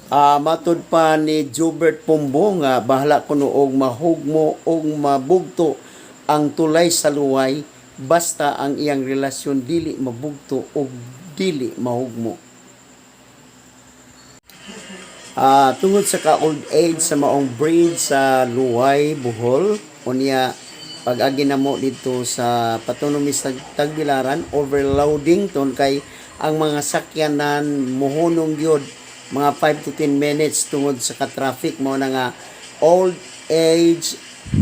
Matud pa ni Jobert Pombo nga bahala kuno og mahugmo og mabugto ang tulay sa luway basta ang iyang relasyon dili mabugto og dili mahugmo. Tungod sa ka-old age sa maong breed sa luway, Bohol, unya pag-agi na mo dito sa patunomis Tagbilaran, overloading ton kay ang mga sakyanan muhunong gyud mga 5 to 10 minutes tungod sa ka-traffic mo na nga old age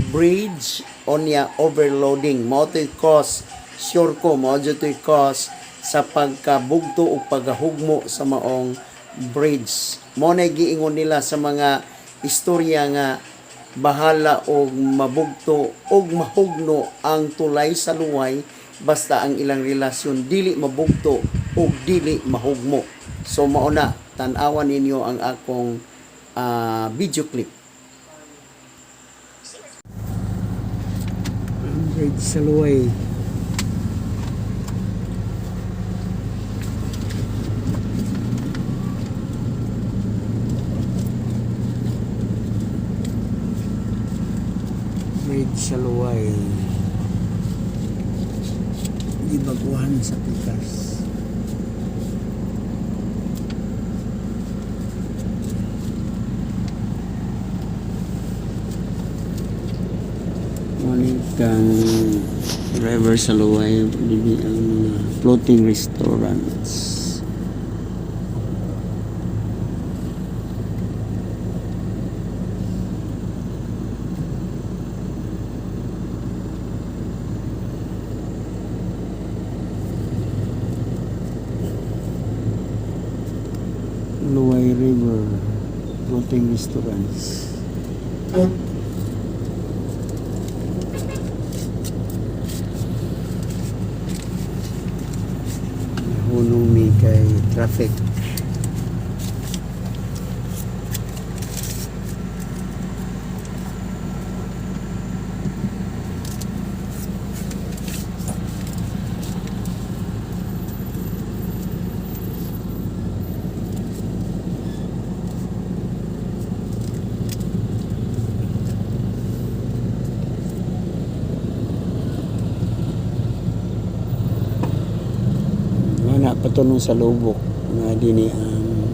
bridge onya overloading mo to cause sure ko mo to cause sa pagkabugto o paghugmo sa maong bridge. Mo na giingon nila sa mga istorya nga bahala og mabugto og mahugno ang tulay sa luway basta ang ilang relasyon dili mabugto og dili mahugmo. So mao na tan-awan ninyo ang akong video clip. Bridge sa luway. Bridge sa luway. Di baguhan sa pikas. Kang driver sa luway dili ang mga floating restaurants. Luway River floating restaurants. Hunong mi kay traffic. Na patunong sa lubok na dini ang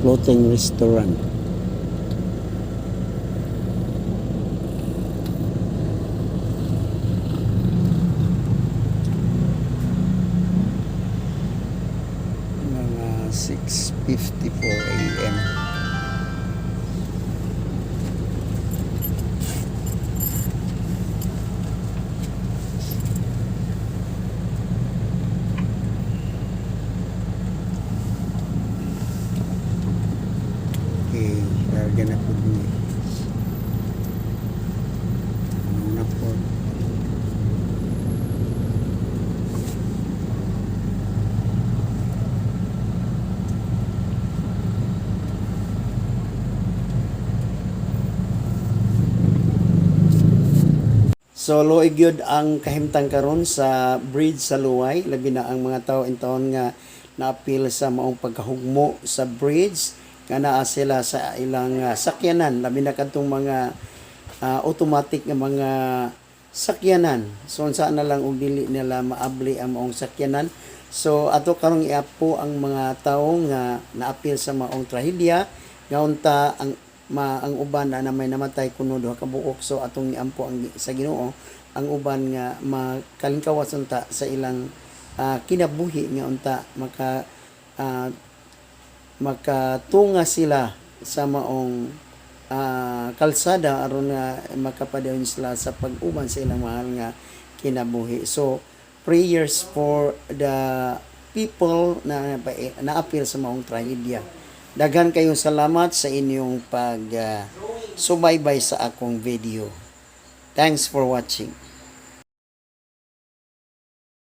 floating restaurant. Mga 6:54 AM. Karga na po din na po. So luoy gyud ang kahimtang karon sa bridge sa luway, labi na ang mga tawo in taon nga naapil sa maong pagkahugmo sa bridge nga naa sila sa ilang sakyanan, labi na kadtong mga automatic nga mga sakyanan. So saan na lang og dili nila maabli ang maong sakyanan. So ato karong iapo ang mga tawo nga naapil sa maong trahedya nga unta ang uban na may namatay kuno duha ka buok. So atong iampo ang sa Ginoo ang uban nga makalingkawas unta sa ilang kinabuhi nga unta makatunga sila sa maong kalsada aron nga makapadayon sila sa pag-uban sa ilang mahal nga kinabuhi. So prayers for the people na naapil sa maong trahedya. Daghan kayong salamat sa inyong pag subaybay sa akong video. Thanks for watching.